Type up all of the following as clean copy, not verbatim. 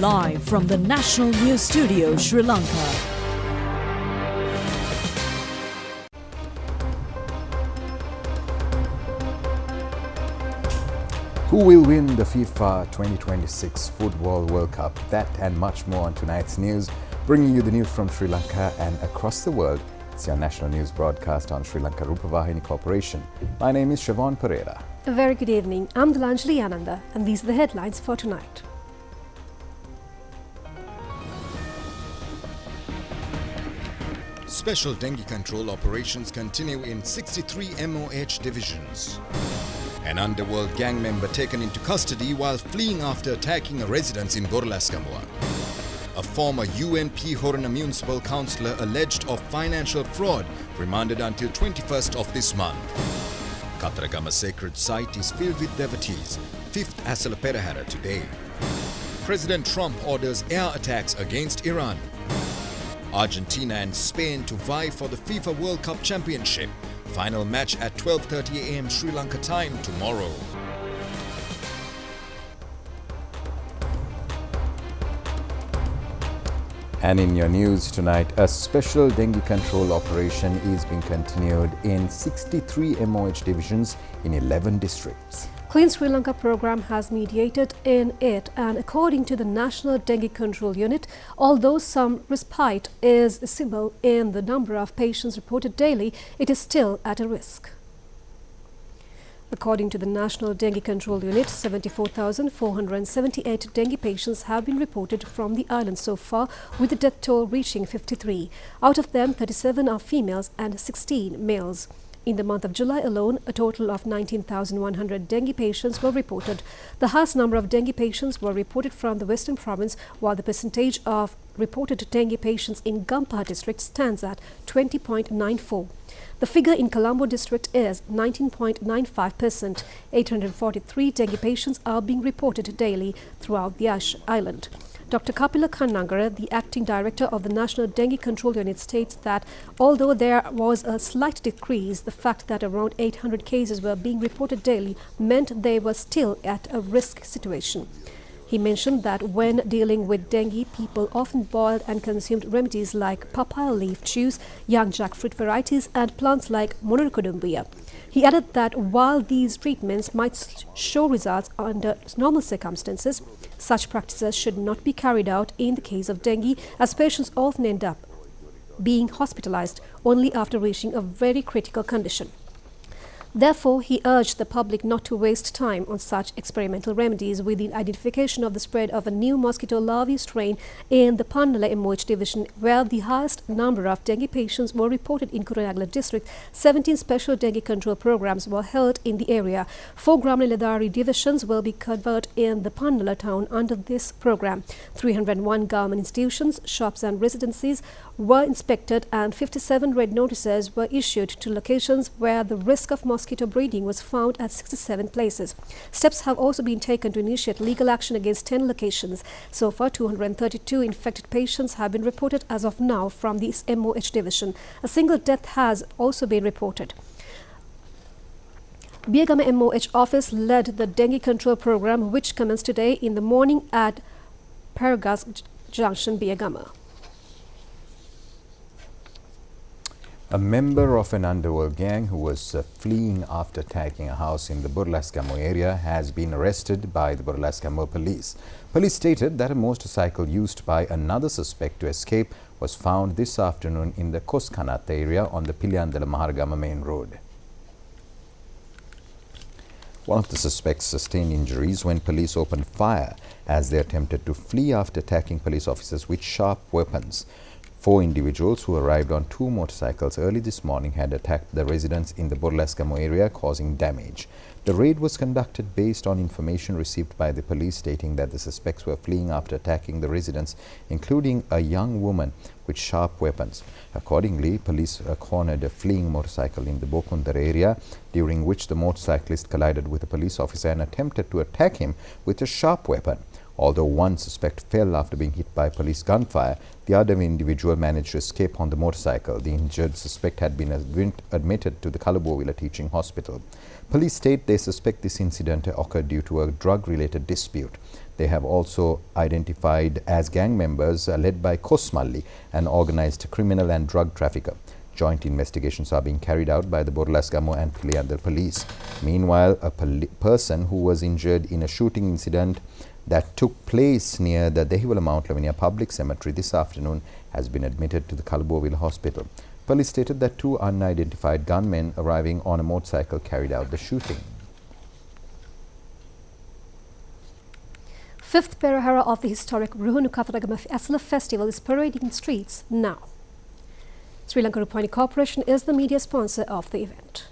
live from the National News Studio, Sri Lanka. Who will win the FIFA 2026 Football World Cup? That and much more on tonight's news, bringing you the news from Sri Lanka and across the world. It's your national news broadcast on Sri Lanka Rupavahini Corporation. My name is Siobhan Pereira. A very good evening. I'm Delanjali Ananda, and these are the headlines for tonight. Special dengue control operations continue in 63 MOH divisions. An underworld gang member taken into custody while fleeing after attacking a residence in Borlaskamua. A former UNP Horana municipal councillor alleged of financial fraud remanded until 21st of this month. Katragama sacred site is filled with devotees. 5th Asala Perahara today. President Trump orders air attacks against Iran. Argentina and Spain to vie for the FIFA World Cup Championship. Final match at 12:30 AM Sri Lanka time tomorrow. And in your news tonight, a special dengue control operation is being continued in 63 MOH divisions in 11 districts. Clean Sri Lanka program has mediated in it, and according to the National Dengue Control Unit, although some respite is visible in the number of patients reported daily, it is still at a risk. According to the National Dengue Control Unit, 74,478 dengue patients have been reported from the island so far, with the death toll reaching 53. Out of them, 37 are females and 16 males. In the month of July alone, a total of 19,100 dengue patients were reported. The highest number of dengue patients were reported from the Western Province, while the percentage of reported dengue patients in Gampaha district stands at 20.94. The figure in Colombo district is 19.95%. 843 dengue patients are being reported daily throughout the island. Dr. Kapila Kannangara, the acting director of the National Dengue Control Unit, states that although there was a slight decrease, the fact that around 800 cases were being reported daily meant they were still at a risk situation. He mentioned that when dealing with dengue, people often boiled and consumed remedies like papaya leaf juice, young jackfruit varieties and plants like Monocodumbia. He added that while these treatments might show results under normal circumstances, such practices should not be carried out in the case of dengue, as patients often end up being hospitalized only after reaching a very critical condition. Therefore, he urged the public not to waste time on such experimental remedies with the identification of the spread of a new mosquito larvae strain in the Pannala MOH division, where the highest number of dengue patients were reported in Kurunegala district. 17 special dengue control programs were held in the area. 4 Gramniladari divisions will be covered in the Pannala town under this program. 301 government institutions, shops and residencies were inspected, and 57 red notices were issued to locations where the risk of mosquito breeding was found at 67 places. Steps have also been taken to initiate legal action against 10 locations. So far, 232 infected patients have been reported as of now from this MOH division. A single death has also been reported. Biagama MOH office led the dengue control program, which commenced today in the morning at Paragas Junction, Biagama. A member of an underworld gang who was fleeing after attacking a house in the Borlaskamua area has been arrested by the Borlaskamua police. Police stated that a motorcycle used by another suspect to escape was found this afternoon in the Koskanat area on the Piliandala Maharagama main road. One of the suspects sustained injuries when police opened fire as they attempted to flee after attacking police officers with sharp weapons. 4 individuals who arrived on 2 motorcycles early this morning had attacked the residents in the Borlaskamua area, causing damage. The raid was conducted based on information received by the police stating that the suspects were fleeing after attacking the residents, including a young woman with sharp weapons. Accordingly, police cornered a fleeing motorcycle in the Bokundar area, during which the motorcyclist collided with a police officer and attempted to attack him with a sharp weapon. Although one suspect fell after being hit by police gunfire, the other individual managed to escape on the motorcycle. The injured suspect had been admitted to the Kalabowila Teaching Hospital. Police state they suspect this incident occurred due to a drug-related dispute. They have also identified as gang members led by Kosmalli, an organized criminal and drug trafficker. Joint investigations are being carried out by the Borlasgamo and Piliandal police. Meanwhile, a person who was injured in a shooting incident that took place near the Dehiwala Mount Lavinia Public Cemetery this afternoon has been admitted to the Kalabowila Hospital. Police stated that two unidentified gunmen arriving on a motorcycle carried out the shooting. Fifth Perahara of the historic Ruhunu Katharagama Asala Festival is parading streets now. Sri Lanka Rupavahini Corporation is the media sponsor of the event.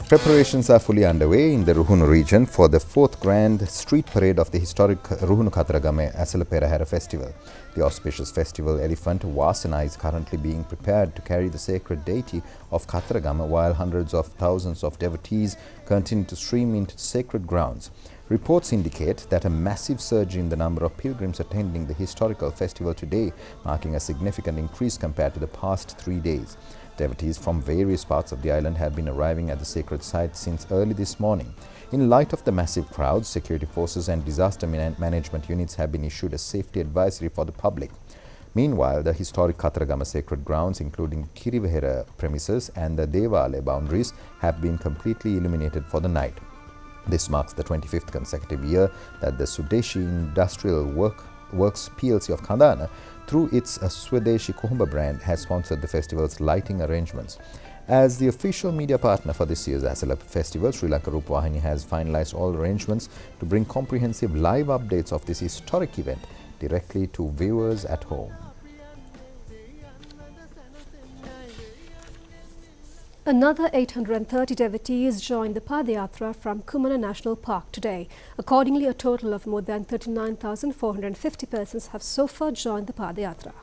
Preparations are fully underway in the Ruhunu region for the 4th Grand Street Parade of the historic Ruhunu Katharagama Asala Perahara Festival. The auspicious festival elephant Vasana is currently being prepared to carry the sacred deity of Katharagama, while hundreds of thousands of devotees continue to stream into the sacred grounds. Reports indicate that a massive surge in the number of pilgrims attending the historical festival today, marking a significant increase compared to the past 3 days. Devotees from various parts of the island have been arriving at the sacred site since early this morning. In light of the massive crowds, security forces and disaster management units have been issued a safety advisory for the public. Meanwhile, the historic Katharagama sacred grounds, including Kirivehera premises and the Devale boundaries, have been completely illuminated for the night. This marks the 25th consecutive year that the Sudeshi Industrial Works PLC of Kandana, through its Swadeshi Kohumba brand, has sponsored the festival's lighting arrangements. As the official media partner for this year's Asala Festival, Sri Lanka Rupavahini has finalized all arrangements to bring comprehensive live updates of this historic event directly to viewers at home. Another 830 devotees joined the Padayatra from Kumana National Park today. Accordingly, a total of more than 39,450 persons have so far joined the Padayatra.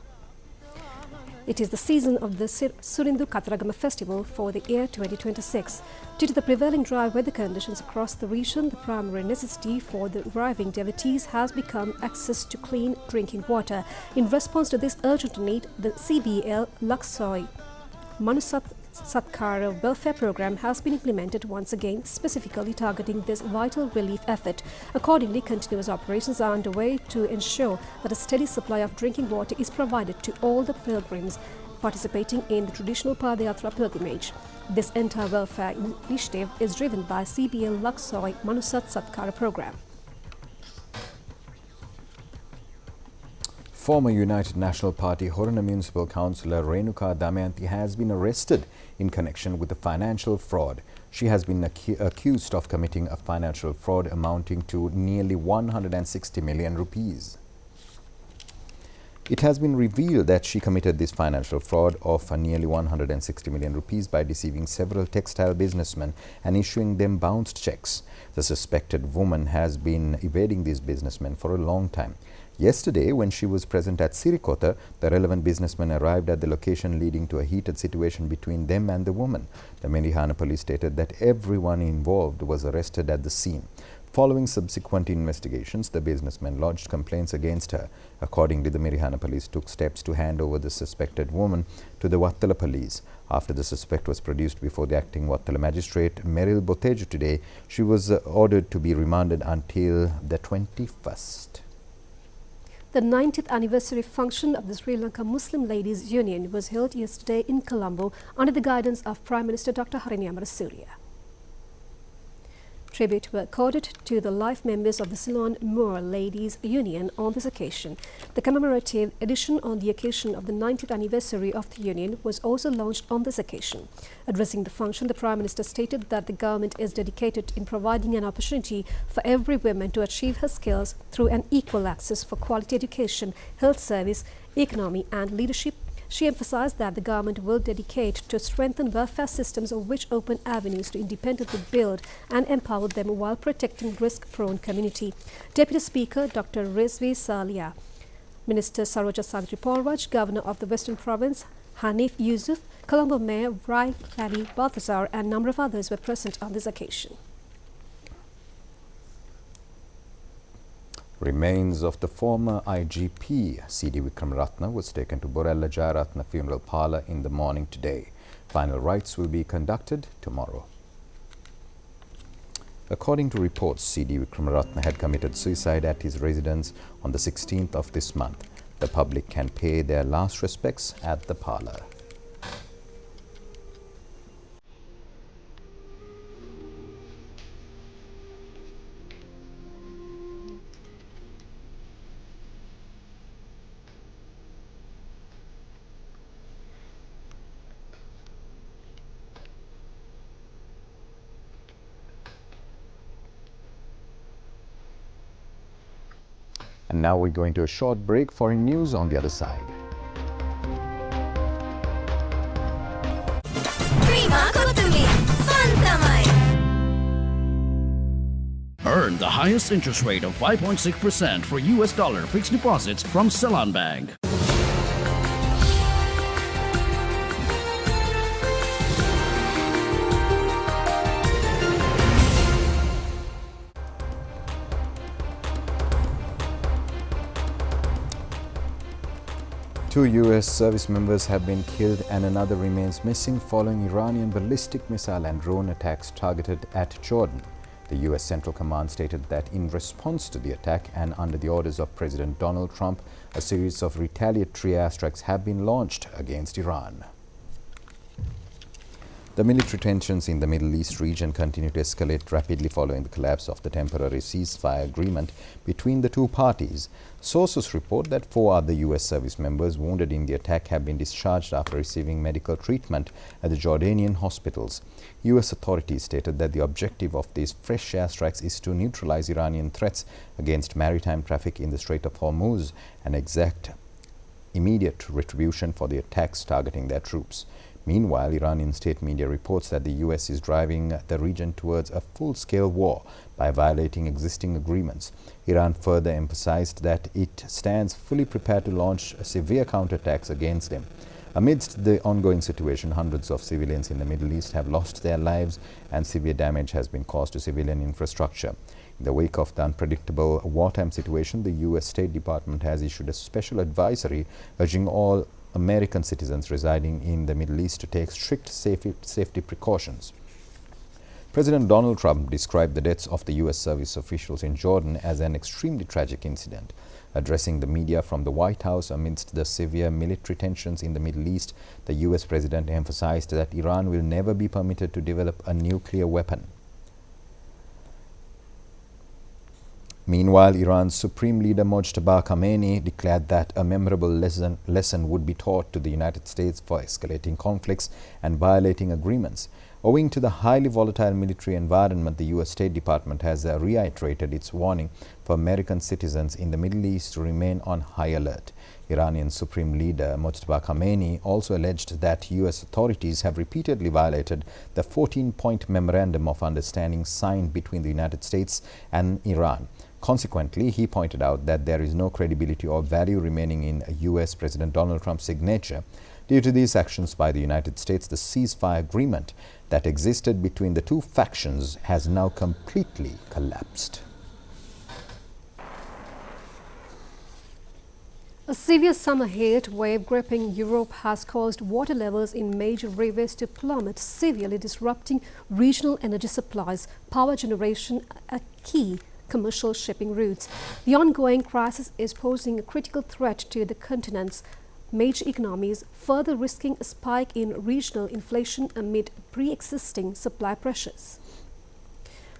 It is the season of the Surindu Katharagama Festival for the year 2026. Due to the prevailing dry weather conditions across the region, the primary necessity for the arriving devotees has become access to clean drinking water. In response to this urgent need, the CBL Laksoi Manusat Satkara welfare program has been implemented once again, specifically targeting this vital relief effort. Accordingly, continuous operations are underway to ensure that a steady supply of drinking water is provided to all the pilgrims participating in the traditional Padayatra pilgrimage. This entire welfare initiative is driven by CBL Laksoi Manusat Satkara program. Former United National Party Horana Municipal Councillor Renuka Damayanti has been arrested in connection with a financial fraud. She has been accused of committing a financial fraud amounting to nearly 160 million rupees. It has been revealed that she committed this financial fraud of nearly 160 million rupees by deceiving several textile businessmen and issuing them bounced checks. The suspected woman has been evading these businessmen for a long time. Yesterday, when she was present at Sirikota, the relevant businessmen arrived at the location, leading to a heated situation between them and the woman. The Merihana police stated that everyone involved was arrested at the scene. Following subsequent investigations, the businessmen lodged complaints against her. Accordingly, the Merihana police took steps to hand over the suspected woman to the Wattala police. After the suspect was produced before the acting Wattala magistrate Meril Boteju today, she was ordered to be remanded until the 21st. The 90th anniversary function of the Sri Lanka Muslim Ladies Union was held yesterday in Colombo under the guidance of Prime Minister Dr. Harini Amarasuriya. Tribute were accorded to the life members of the Ceylon Moor Ladies Union on this occasion. The commemorative edition on the occasion of the 90th anniversary of the Union was also launched on this occasion. Addressing the function, the Prime Minister stated that the government is dedicated in providing an opportunity for every woman to achieve her skills through an equal access for quality education, health service, economy and leadership. She emphasized that the government will dedicate to strengthen welfare systems which open avenues to independently build and empower them while protecting risk-prone community. Deputy Speaker Dr. Rizvi Salia, Minister Saroja Santri Porwaj, Governor of the Western Province Hanif Yusuf, Colombo Mayor Rai Ali Balthazar and a number of others were present on this occasion. Remains of the former IGP C.D. Wickramaratne was taken to Borella Jayaratne Funeral Parlour in the morning today. Final rites will be conducted tomorrow. According to reports, C.D. Wickramaratne had committed suicide at his residence on the 16th of this month. The public can pay their last respects at the parlour. And now we're going to a short break for news on the other side. Earn the highest interest rate of 5.6% for US dollar fixed deposits from Ceylon Bank. Two U.S. service members have been killed and another remains missing following Iranian ballistic missile and drone attacks targeted at Jordan. The U.S. Central Command stated that in response to the attack and under the orders of President Donald Trump, a series of retaliatory airstrikes have been launched against Iran. The military tensions in the Middle East region continue to escalate rapidly following the collapse of the temporary ceasefire agreement between the two parties. Sources report that 4 other U.S. service members wounded in the attack have been discharged after receiving medical treatment at the Jordanian hospitals. U.S. authorities stated that the objective of these fresh airstrikes is to neutralize Iranian threats against maritime traffic in the Strait of Hormuz and exact immediate retribution for the attacks targeting their troops. Meanwhile, Iranian state media reports that the U.S. is driving the region towards a full-scale war by violating existing agreements. Iran further emphasized that it stands fully prepared to launch severe counterattacks against them. Amidst the ongoing situation, hundreds of civilians in the Middle East have lost their lives and severe damage has been caused to civilian infrastructure. In the wake of the unpredictable wartime situation, the U.S. State Department has issued a special advisory urging all American citizens residing in the Middle East to take strict safety precautions. President Donald Trump described the deaths of the U.S. service officials in Jordan as an extremely tragic incident. Addressing the media from the White House amidst the severe military tensions in the Middle East, the U.S. president emphasized that Iran will never be permitted to develop a nuclear weapon. Meanwhile, Iran's Supreme Leader Mojtaba Khamenei declared that a memorable lesson would be taught to the United States for escalating conflicts and violating agreements. Owing to the highly volatile military environment, the U.S. State Department has reiterated its warning for American citizens in the Middle East to remain on high alert. Iranian Supreme Leader Mojtaba Khamenei also alleged that U.S. authorities have repeatedly violated the 14-point memorandum of understanding signed between the United States and Iran. Consequently, he pointed out that there is no credibility or value remaining in U.S. President Donald Trump's signature. Due to these actions by the United States, the ceasefire agreement that existed between the two factions has now completely collapsed. A severe summer heat wave gripping Europe has caused water levels in major rivers to plummet, severely disrupting regional energy supplies, power generation, a key commercial shipping routes. The ongoing crisis is posing a critical threat to the continent's major economies, further risking a spike in regional inflation amid pre-existing supply pressures.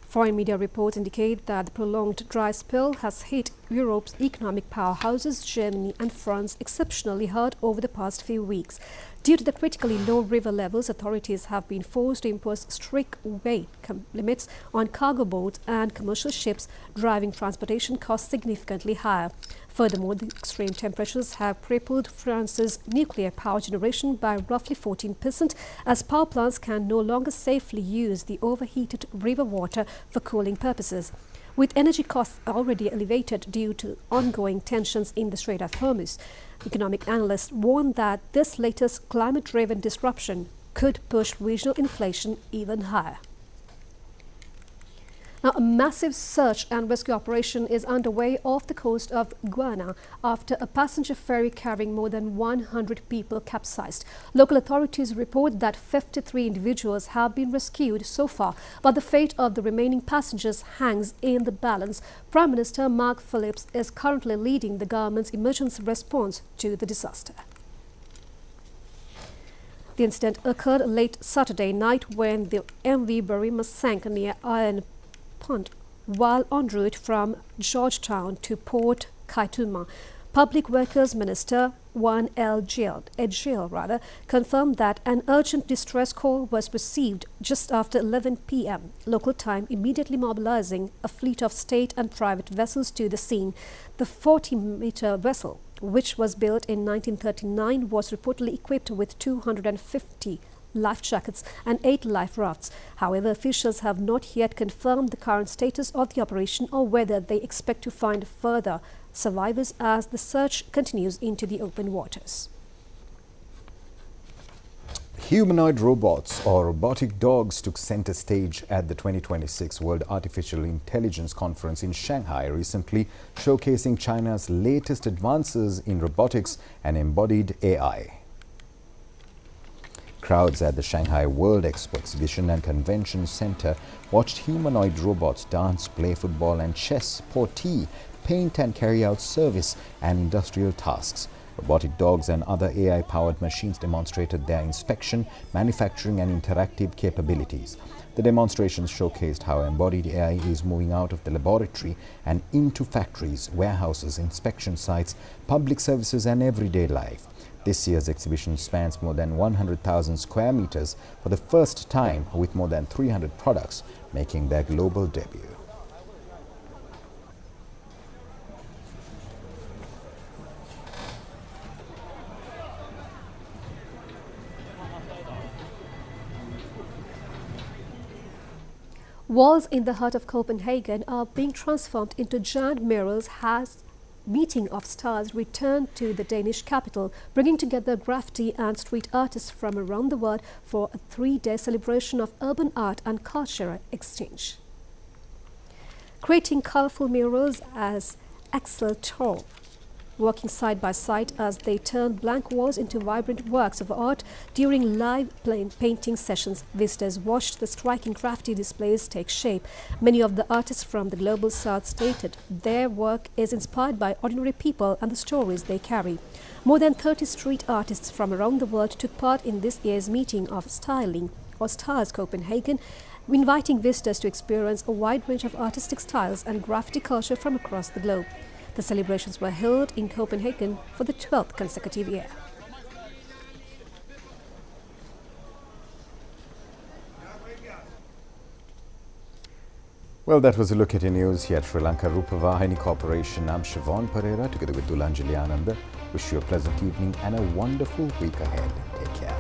Foreign media reports indicate that the prolonged dry spell has hit Europe's economic powerhouses, Germany and France, exceptionally hard over the past few weeks. Due to the critically low river levels, authorities have been forced to impose strict weight limits on cargo boats and commercial ships, driving transportation costs significantly higher. Furthermore, the extreme temperatures have crippled France's nuclear power generation by roughly 14%, as power plants can no longer safely use the overheated river water for cooling purposes. With energy costs already elevated due to ongoing tensions in the Strait of Hormuz, economic analysts warn that this latest climate-driven disruption could push regional inflation even higher. Now, a massive search and rescue operation is underway off the coast of Guyana after a passenger ferry carrying more than 100 people capsized. Local authorities report that 53 individuals have been rescued so far, but the fate of the remaining passengers hangs in the balance. Prime Minister Mark Phillips is currently leading the government's emergency response to the disaster. The incident occurred late Saturday night when the MV Barima sank near Iron Pond while en route from Georgetown to Port Kaituma. Public Works Minister Juan Edgil confirmed that an urgent distress call was received just after 11 p.m. local time, immediately mobilizing a fleet of state and private vessels to the scene. The 40-meter vessel, which was built in 1939, was reportedly equipped with 250 life jackets and 8 life rafts. However, officials have not yet confirmed the current status of the operation or whether they expect to find further survivors as the search continues into the open waters. Humanoid robots or robotic dogs took center stage at the 2026 World Artificial Intelligence Conference in Shanghai recently, showcasing China's latest advances in robotics and embodied AI. Crowds at the Shanghai World Expo Exhibition and Convention Center watched humanoid robots dance, play football and chess, pour tea, paint and carry out service and industrial tasks. Robotic dogs and other AI-powered machines demonstrated their inspection, manufacturing and interactive capabilities. The demonstrations showcased how embodied AI is moving out of the laboratory and into factories, warehouses, inspection sites, public services and everyday life. This year's exhibition spans more than 100,000 square meters for the first time, with more than 300 products making their global debut. Walls in the heart of Copenhagen are being transformed into giant murals as Meeting of Stars returned to the Danish capital, bringing together graffiti and street artists from around the world for a 3-day celebration of urban art and cultural exchange. Creating colorful murals as Axel Torv, working side by side as they turned blank walls into vibrant works of art during live painting sessions. Visitors watched the striking graffiti displays take shape. Many of the artists from the global south stated their work is inspired by ordinary people and the stories they carry. More than 30 street artists from around the world took part in this year's meeting of Styling or Stars Copenhagen, inviting visitors to experience a wide range of artistic styles and graffiti culture from across the globe. The celebrations were held in Copenhagen for the 12th consecutive year. Well, that was a look at your news here at Sri Lanka Rupavahini Corporation. I'm Siobhan Pereira, together with Dulanjali Ananda. Wish you a pleasant evening and a wonderful week ahead. Take care.